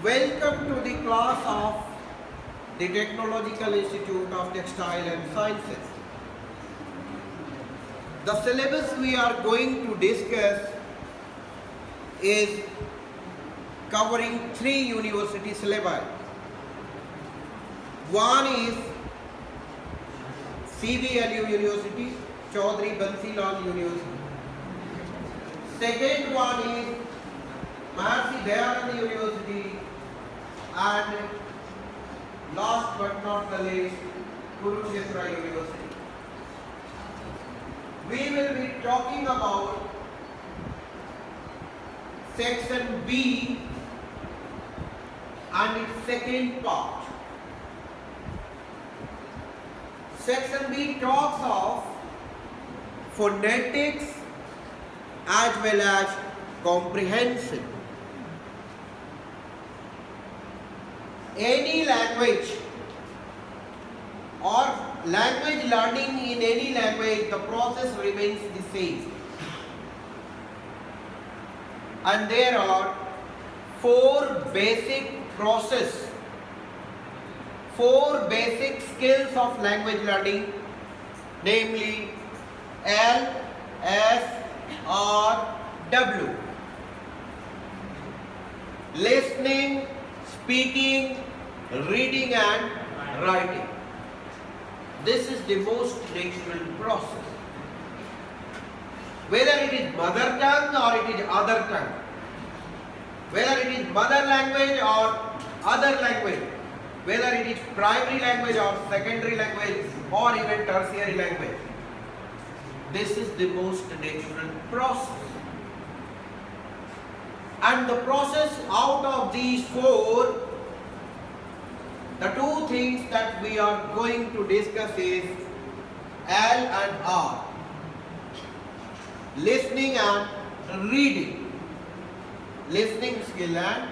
Welcome to the class of the Technological Institute of Textile and Sciences. The syllabus we are going to discuss is covering 3 university syllabi. One is CVLU University, Chaudhry Bansi Lal University. Second one is Mahasi Dayanand University, and last but not the least, Kurukshetra University. We will be talking about section B and its second part. Section B talks of phonetics as well as comprehension. Any language or language learning in any language, the process remains the same. And there are 4 basic process, 4 basic skills of language learning, namely L, S, R, W. Listening, speaking, reading and writing. This is the most natural process. Whether it is mother tongue or it is other tongue, whether it is mother language or other language, whether it is primary language or secondary language or even tertiary language, this is the most natural process. And the process out of these 4, the 2 things that we are going to discuss is L and R. Listening and reading. Listening skill and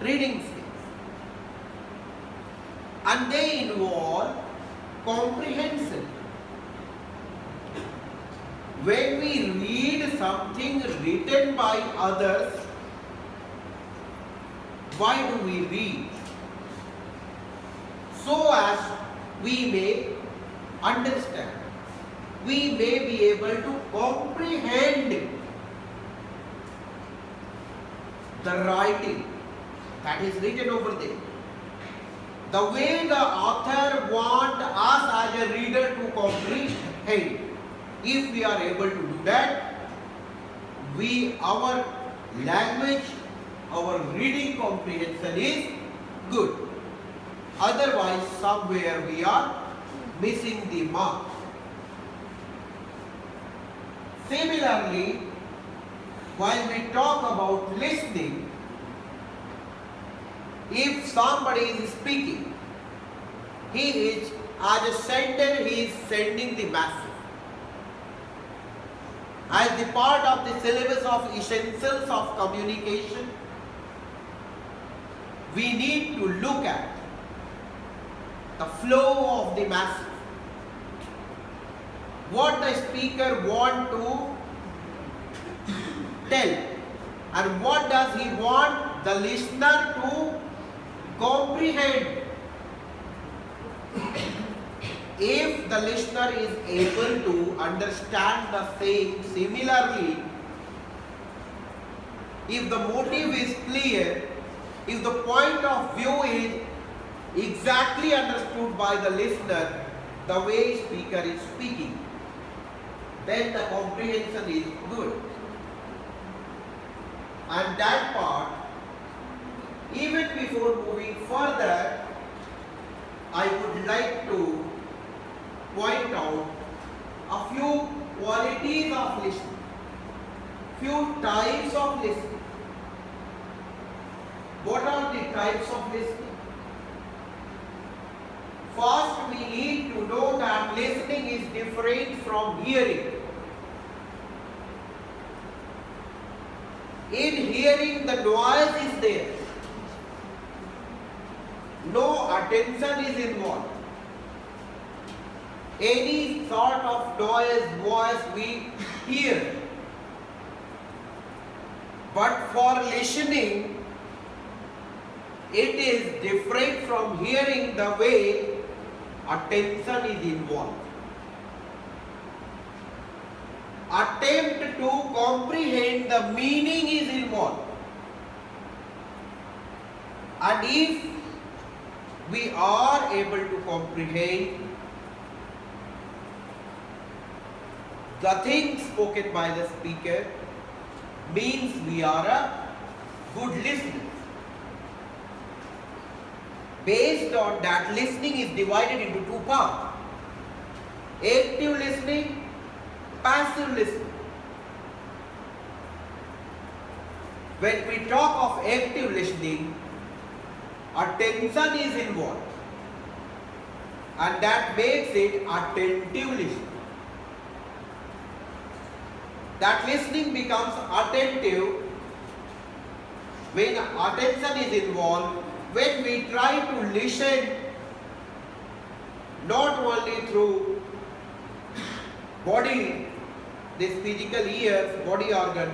reading skill. And they involve comprehension. When we read something written by others, why do we read? So as we may understand, we may be able to comprehend the writing that is written over there. The way the author wants us as a reader to comprehend. If we are able to do that, our language, our reading comprehension is good. Otherwise, somewhere we are missing the mark. Similarly, while we talk about listening, if somebody is speaking, he is, as a sender, he is sending the message. As the part of the syllabus of essentials of communication, we need to look at the flow of the message. What the speaker want to tell, and what does he want the listener to comprehend. If the listener is able to understand the same, similarly, if the motive is clear, if the point of view is exactly understood by the listener, the way speaker is speaking, then the comprehension is good. And that part, even before moving further, I would like to point out a few qualities of listening, few types of listening. What are the types of listening? First, we need to know that listening is different from hearing. In hearing, the noise is there. No attention is involved. Any sort of noise, voice we hear. But for listening, it is different from hearing the way attention is involved. Attempt to comprehend the meaning is involved. And if we are able to comprehend the things spoken by the speaker, means we are a good listener. Based on that, listening is divided into two parts: active listening, passive listening. When we talk of active listening, attention is involved, and that makes it attentive listening. That listening becomes attentive when attention is involved, when we try to listen not only through body, this physical ears, body organ,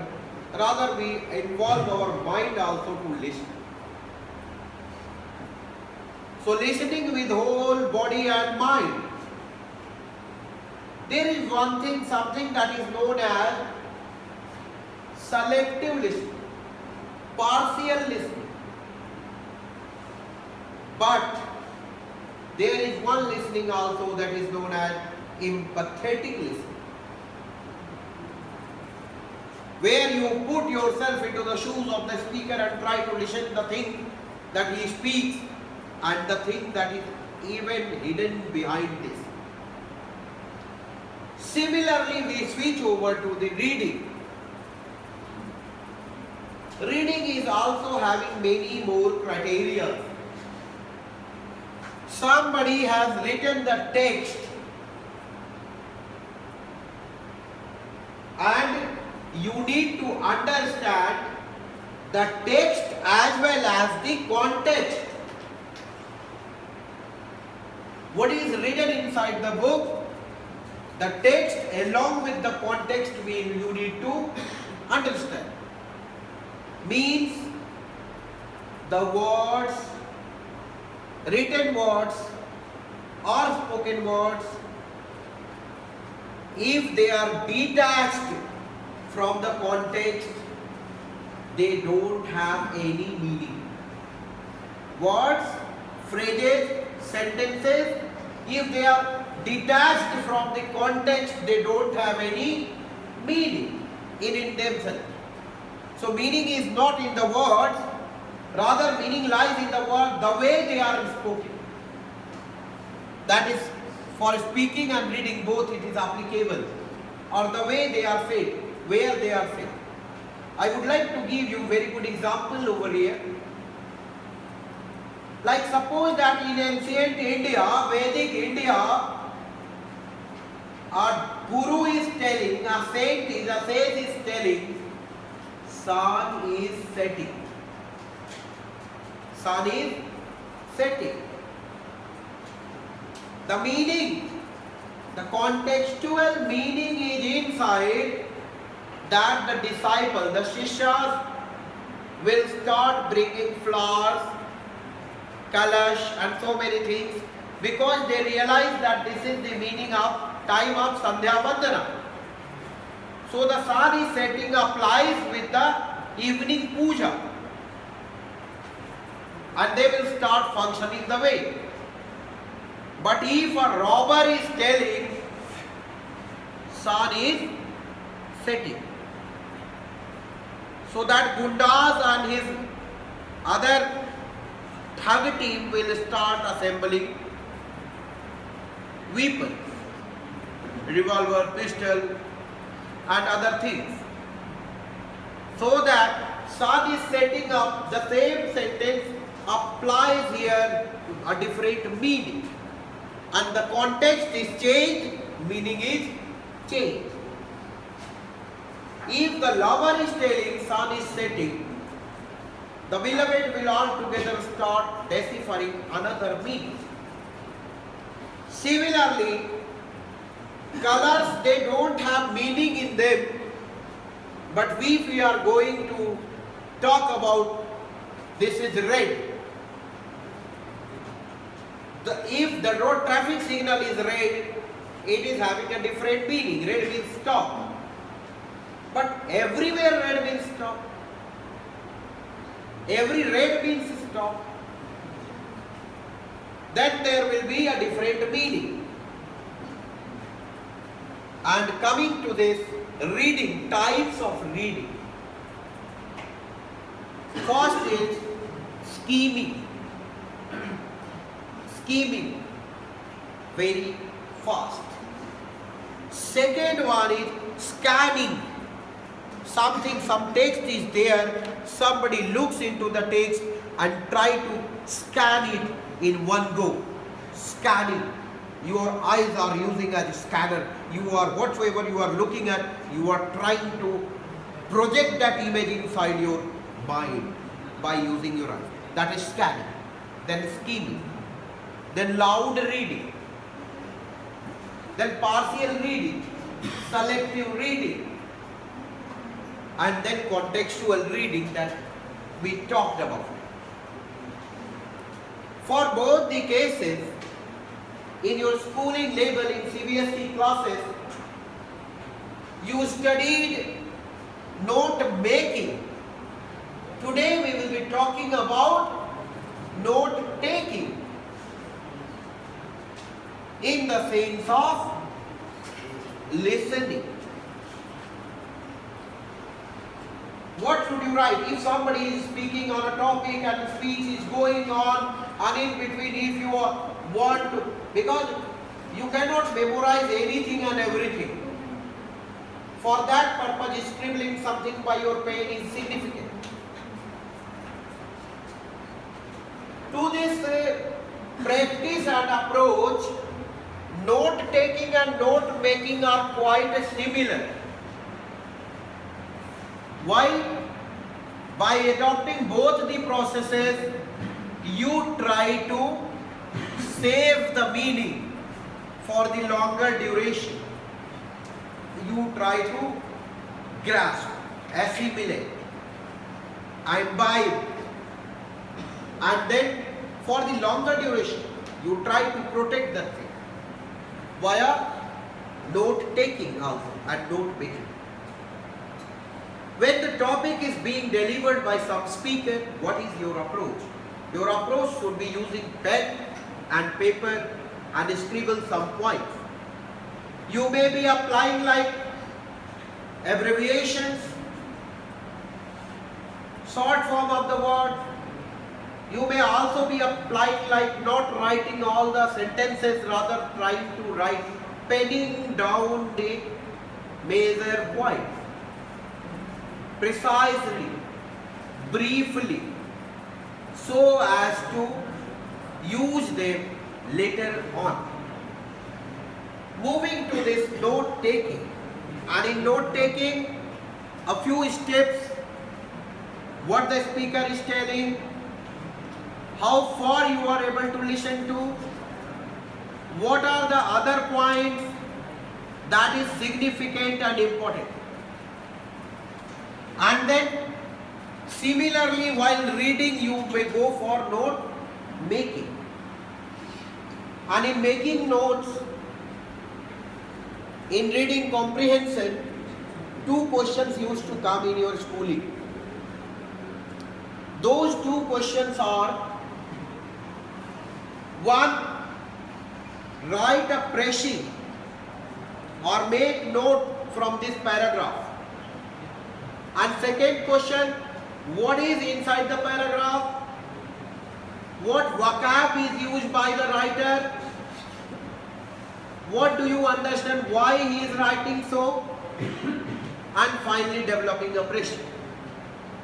rather we involve our mind also to listen. So listening with whole body and mind. There is one thing, something that is known as selective listening, partial listening. But there is one listening also that is known as empathetic listening, where you put yourself into the shoes of the speaker and try to listen the thing that he speaks and the thing that is even hidden behind this. Similarly, we switch over to the reading. Reading is also having many more criteria. Somebody has written the text and you need to understand the text as well as the context. What is written inside the book, the text along with the context you need to understand. Means the words, written words or spoken words, if they are detached from the context, they don't have any meaning. Words, phrases, sentences, if they are detached from the context, they don't have any meaning in themselves. So meaning is not in the words, rather meaning lies in the word, the way they are spoken. That is, for speaking and reading both it is applicable, or the way they are said, where they are said. I would like to give you very good example over here. Like suppose that in ancient India, Vedic India, a guru is telling, a saint is, a sage is telling, sun is setting. Sun is setting. The meaning, the contextual meaning is inside that the disciple, the Shishyas will start bringing flowers, kalash and so many things, because they realize that this is the meaning of time of Sandhya Vandana. So the sun is setting applies with the evening puja, and they will start functioning the way. But if a robber is telling sun is setting, so that Gundas and his other thug team will start assembling weapons, revolver, pistol and other things. So that sun is setting up, the same sentence applies here a different meaning, and the context is changed, meaning is changed. If the lover is telling sun is setting, the beloved will altogether start deciphering another meaning. Similarly, colors, they don't have meaning in them, but if we are going to talk about this is red, If the road traffic signal is red, it is having a different meaning. Red means stop. But everywhere red means stop. Every red means stop. Then there will be a different meaning. And coming to this reading, types of reading. First is scheming. Scheming, very fast. Second one is scanning. Some text is there, somebody looks into the text and try to scan it in one go. Scanning. Your eyes are using as a scanner. You are, whatsoever you are looking at, you are trying to project that image inside your mind by using your eyes. That is scanning. Then scheming. Then loud reading. Then partial reading. Selective reading. And then contextual reading that we talked about. For both the cases, in your schooling level in CBSE classes, you studied note making. Today we will be talking about note taking in the sense of listening. What should you write? If somebody is speaking on a topic and speech is going on, and in between if you want to, because you cannot memorize anything and everything. For that purpose, scribbling something by your pen is significant. To this practice and approach, note taking and note making are quite similar. Why? By adopting both the processes, you try to save the meaning for the longer duration. You try to grasp, assimilate, imbibe, and then for the longer duration, you try to protect that thing via note taking also and note making. When the topic is being delivered by some speaker, what is your approach? Your approach should be using pen and paper and scribble some points. You may be applying like abbreviations, short form of the word. You may also be applying like not writing all the sentences, rather trying to write, penning down the major points. Precisely, briefly, so as to use them later on. Moving to this note taking, and in note taking, a few steps, what the speaker is telling, how far you are able to listen to, what are the other points that is significant and important. And then similarly, while reading, you may go for note making. And in making notes, in reading comprehension, two questions used to come in your schooling. Those two questions are: one, write a précis or make note from this paragraph. And second question, what is inside the paragraph? What vocab is used by the writer? What do you understand? Why he is writing so? And finally developing a précis.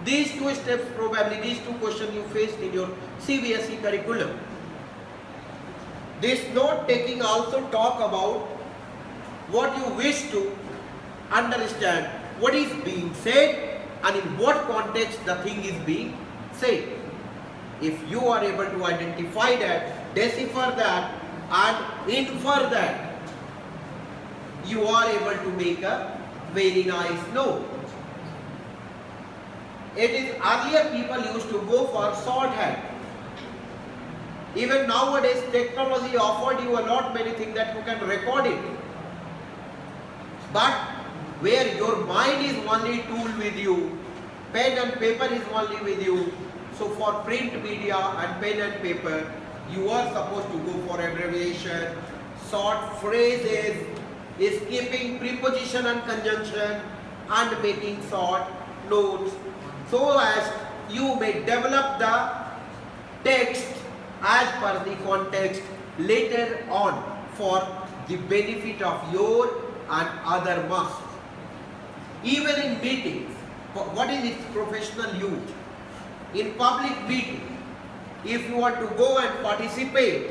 These two steps, probably these two questions you faced in your CBSE curriculum. This note taking also talk about what you wish to understand, what is being said and in what context the thing is being said. If you are able to identify that, decipher that and infer that, you are able to make a very nice note. It is earlier people used to go for shorthand. Even nowadays technology offered you a lot many things that you can record it. But where your mind is only tool with you, pen and paper is only with you. So for print media and pen and paper, you are supposed to go for abbreviation, short phrases, skipping preposition and conjunction, and making short notes, so as you may develop the text as per the context later on for the benefit of your and other masters. Even in meetings, what is its professional use? In public meeting, if you want to go and participate,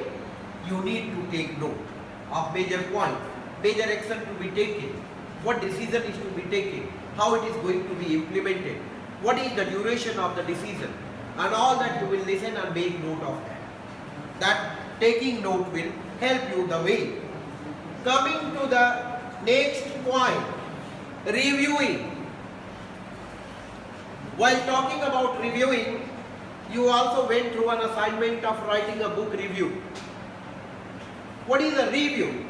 you need to take note of major point, major action to be taken, what decision is to be taken, how it is going to be implemented, what is the duration of the decision, and all that you will listen and make note of that. That taking note will help you the way. Coming to the next point, reviewing. While talking about reviewing, you also went through an assignment of writing a book review. What is a review?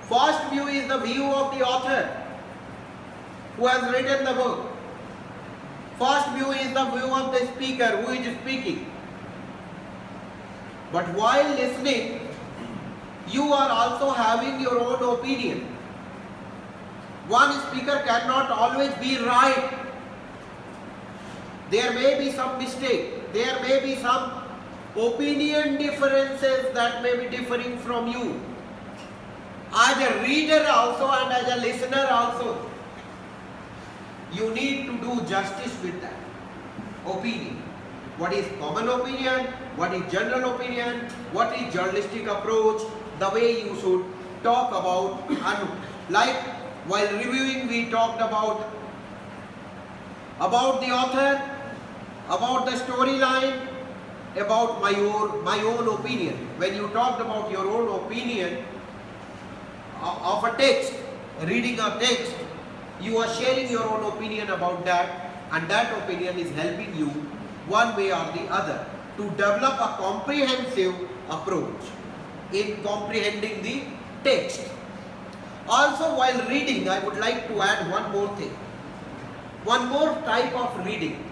First view is the view of the author who has written the book. First view is the view of the speaker who is speaking. But while listening, you are also having your own opinion. One speaker cannot always be right. There may be some mistake. There may be some opinion differences that may be differing from you. As a reader also and as a listener also, you need to do justice with that opinion. What is common opinion? What is general opinion? What is journalistic approach? The way you should talk about, and like while reviewing we talked about the author, about the storyline, about my own opinion. When you talked about your own opinion of a text, reading a text, you are sharing your own opinion about that, and that opinion is helping you one way or the other to develop a comprehensive approach in comprehending the text. Also, while reading, I would like to add one more thing, one more type of reading.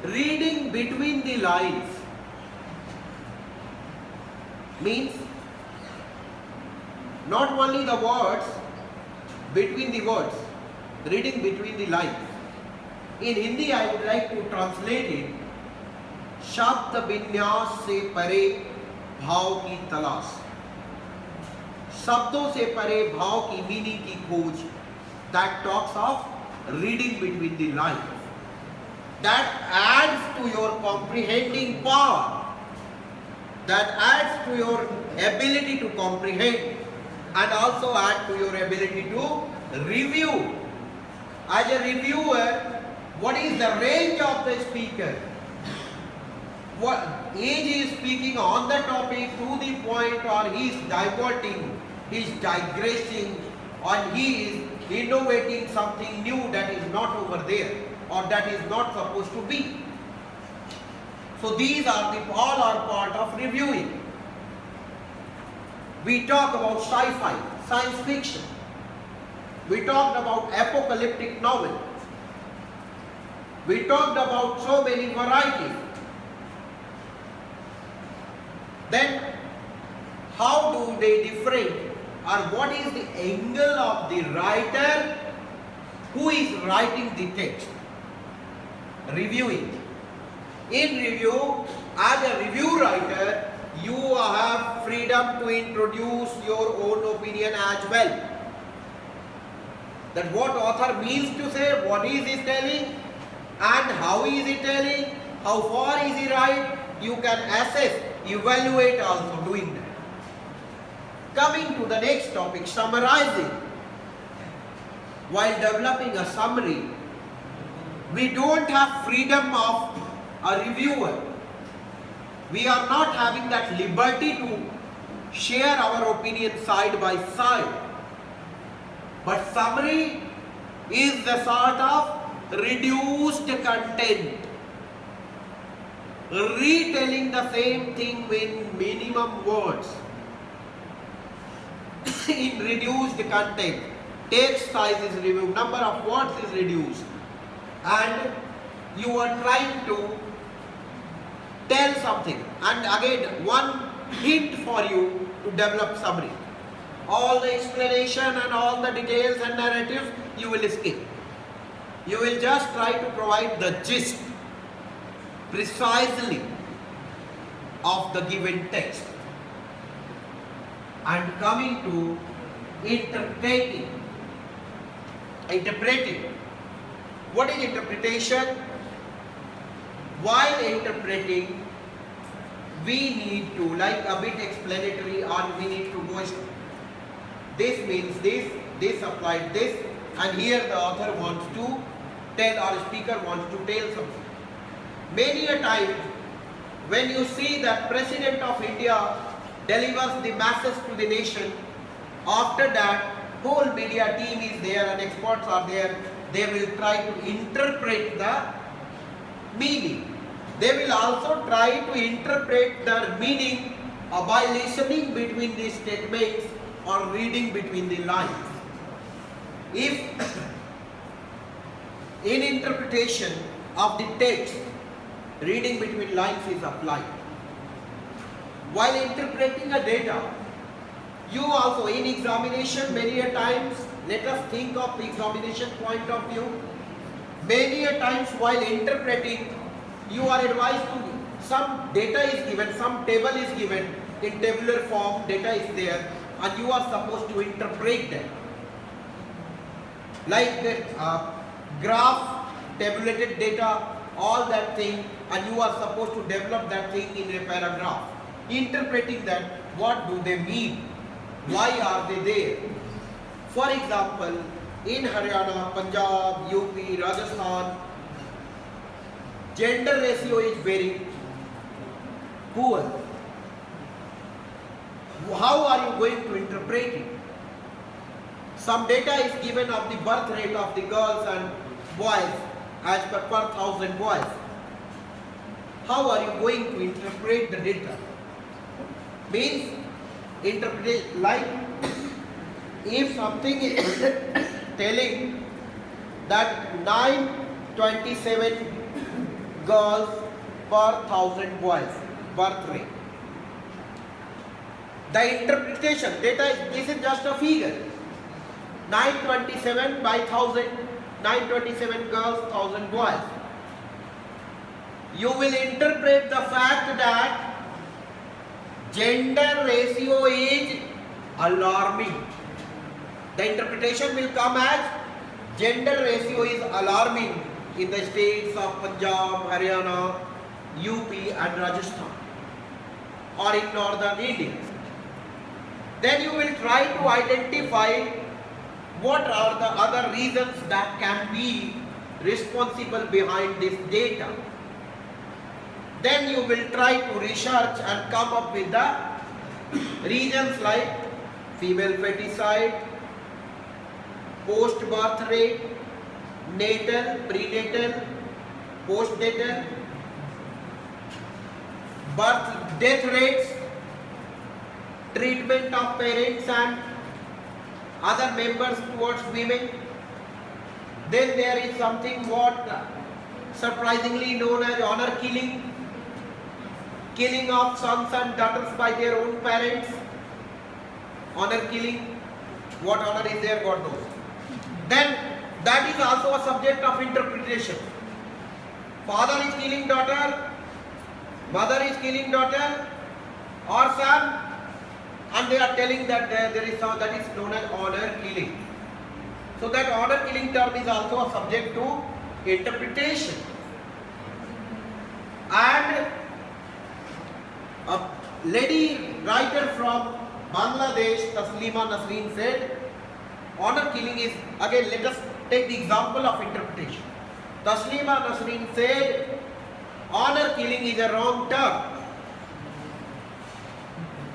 Reading between the lines means not only the words, between the words, reading between the lines. In Hindi, I would like to translate it, शब्द विन्यास से परे भाव की तलाश, शब्दों से परे भाव की मीनिंग की खोज. That talks of reading between the lines. That adds to your comprehending power. That adds to your ability to comprehend, and also add to your ability to review. As a reviewer, what is the range of the speaker? What age he is speaking on the topic to the point, or he is diverting, he is digressing, or he is innovating something new that is not over there, or that is not supposed to be. So these are all are part of reviewing. We talk about sci-fi, science fiction. We talked about apocalyptic novels. We talked about so many varieties. Then how do they differentiate, or what is the angle of the writer who is writing the text? Reviewing. In review, as a review writer, you have freedom to introduce your own opinion as well. That what author means to say, what is he telling, and how is he telling, how far is he right, you can assess, evaluate also doing that. Coming to the next topic, summarizing. While developing a summary, we don't have freedom of a reviewer. We are not having that liberty to share our opinion side by side. But summary is the sort of reduced content. retelling the same thing in minimum words in reduced content. Text size is removed, number of words is reduced, and you are trying to tell something. And again, one hint for you to develop summary. All the explanation and all the details and narratives you will skip. You will just try to provide the gist precisely of the given text. And coming to interpreting. What is interpretation? While interpreting, we need to, like a bit explanatory, or we need to go, this means this applies this, and here the author wants to tell, or speaker wants to tell something. Many a time when you see that President of India delivers the message to the nation, after that whole media team is there and experts are there, they will try to interpret the meaning. They will also try to interpret the meaning by listening between the statements or reading between the lines. If in interpretation of the text, reading between lines is applied. While interpreting a data, you also in examination many a times, let us think of the examination point of view. Many a times while interpreting, you are advised to, some data is given, some table is given in tabular form, data is there, and you are supposed to interpret that. Like the graph, tabulated data, all that thing, and you are supposed to develop that thing in a paragraph. Interpreting that, what do they mean? Why are they there? For example, in Haryana, Punjab, UP, Rajasthan, gender ratio is very poor. How are you going to interpret it? Some data is given of the birth rate of the girls and boys as per 1,000 boys. How are you going to interpret the data? Means, interpret like if something is telling that 927 girls per 1,000 boys birth rate. The interpretation data is, this is just a figure. 927 by 1,000, 927 girls, 1,000 boys. You will interpret the fact that gender ratio is alarming. The interpretation will come as gender ratio is alarming in the states of Punjab, Haryana, UP and Rajasthan, or in northern India. Then you will try to identify what are the other reasons that can be responsible behind this data. Then you will try to research and come up with the reasons like female feticide, post-birth rate, natal, prenatal, postnatal, death rates, treatment of parents and other members towards women. Then there is something what surprisingly known as honor killing, killing of sons and daughters by their own parents. Honor killing, what honor is there, God knows. Then that is also a subject of interpretation. Father is killing daughter, mother is killing daughter or son, and they are telling that there is some that is known as honor killing. So that honor killing term is also a subject to interpretation. And a lady writer from Bangladesh, Taslima Nasreen, said honor killing is, again let us take the example of interpretation. Taslima Nasreen said honor killing is a wrong term.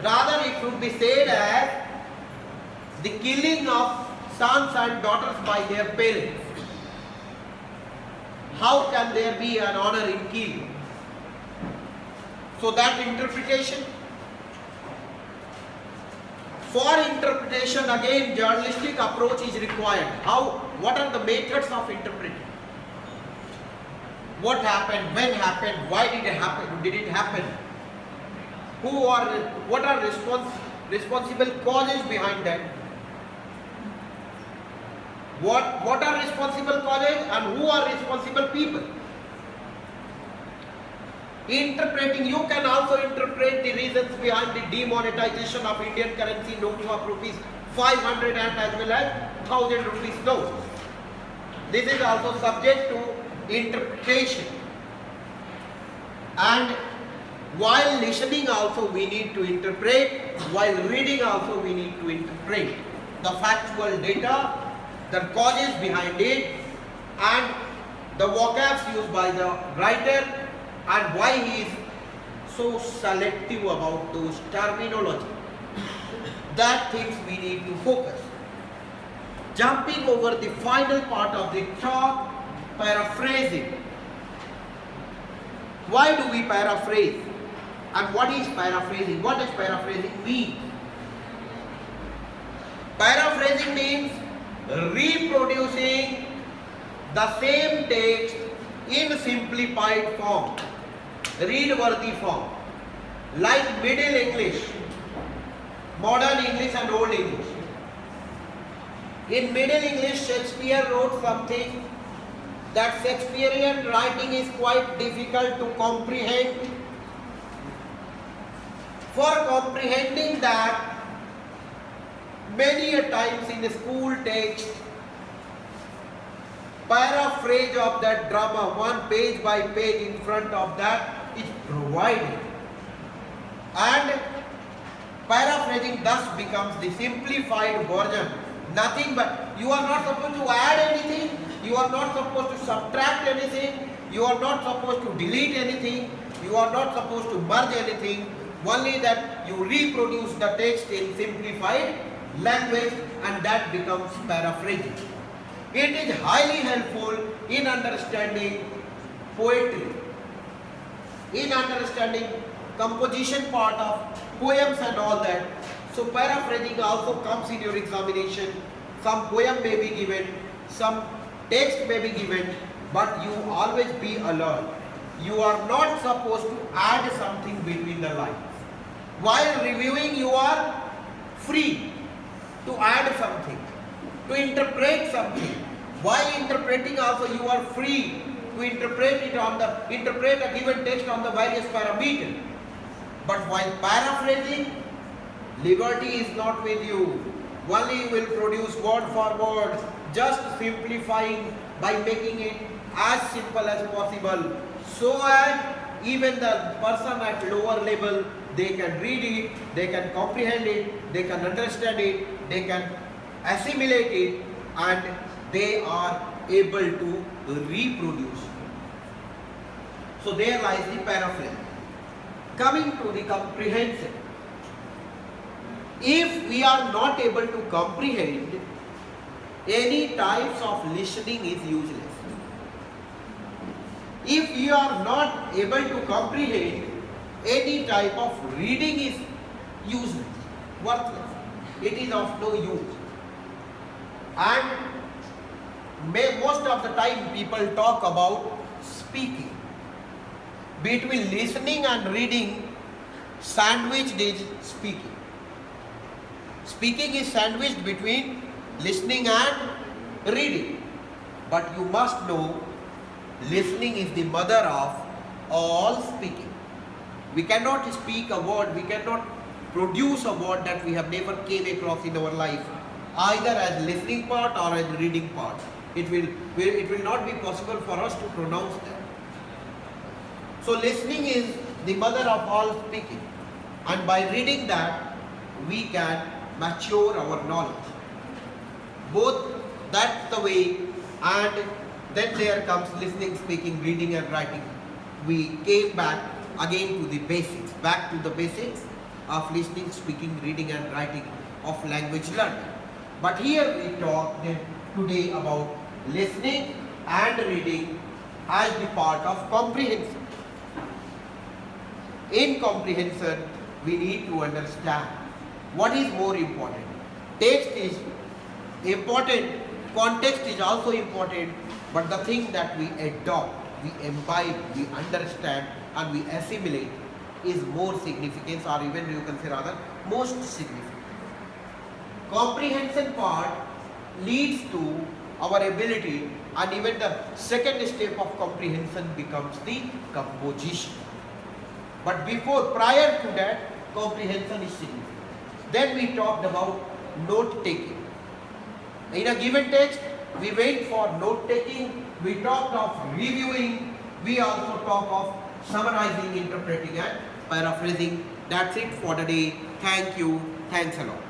Rather it should be said as the killing of sons and daughters by their parents. How can there be an honor in killing? So that interpretation. For interpretation, again, journalistic approach is required. What are the methods of interpreting? What happened? When happened? Why did it happen? Did it happen? What are responsible causes behind that? What are responsible causes and who are responsible people? Interpreting, you can also interpret the reasons behind the demonetization of Indian currency notes of rupees 500 and as well as 1000 rupees notes. This is also subject to interpretation. And while listening also we need to interpret, while reading also we need to interpret the factual data, the causes behind it, and the vocabs used by the writer, and why he is so selective about those terminology. That things we need to focus. Jumping over the final part of the talk, paraphrasing. Why do we paraphrase? And what is paraphrasing? What does paraphrasing mean? Paraphrasing means reproducing the same text in simplified form, read-worthy form, like Middle English, Modern English and Old English. In Middle English, Shakespeare wrote something that Shakespearean writing is quite difficult to comprehend. For comprehending that, many a times in the school text, paraphrase of that drama, one page by page in front of that is provided. And paraphrasing thus becomes the simplified version. Nothing but, you are not supposed to add anything, you are not supposed to subtract anything, you are not supposed to delete anything, you are not supposed to merge anything, only that you reproduce the text in simplified language, and that becomes paraphrasing. It is highly helpful in understanding poetry, in understanding composition part of poems and all that. So paraphrasing also comes in your examination. Some poem may be given, some text may be given, but you always be alert. You are not supposed to add something between the lines. While reviewing, you are free to add something, to interpret something. While interpreting also, you are free to interpret a given text on the various parameters. But while paraphrasing, liberty is not with you. Only you will produce word for word, just simplifying by making it as simple as possible, so that even the person at lower level, they can read it, they can comprehend it, they can understand it, they can assimilate it, and they are able to reproduce. So there lies the paraphrase. Coming to the comprehension. If we are not able to comprehend, any types of listening is useless. If you are not able to comprehend, any type of reading is useless, worthless. It is of no use. And most of the time people talk about speaking. Between listening and reading, sandwiched is speaking. Speaking is sandwiched between listening and reading. But you must know, listening is the mother of all speaking. We cannot speak a word, we cannot produce a word that we have never came across in our life, either as listening part or as reading part. It will not be possible for us to pronounce that. So listening is the mother of all speaking, and by reading that, we can mature our knowledge. Both, that's the way, and then there comes listening, speaking, reading and writing. We came back again to the basics, back to the basics of listening, speaking, reading and writing of language learning. But here we talk today about listening and reading as the part of comprehension. In comprehension, we need to understand what is more important. Text is important, context is also important, but the thing that we adopt, we imbibe, we understand and we assimilate is more significant, or even you can say rather most significant. Comprehension part leads to our ability, and even the second step of comprehension becomes the composition. But prior to that, comprehension is significant. Then we talked about note taking. In a given text, we wait for note taking, we talked of reviewing, we also talk of summarizing, interpreting and paraphrasing. That's it for the day. Thank you. Thanks a lot.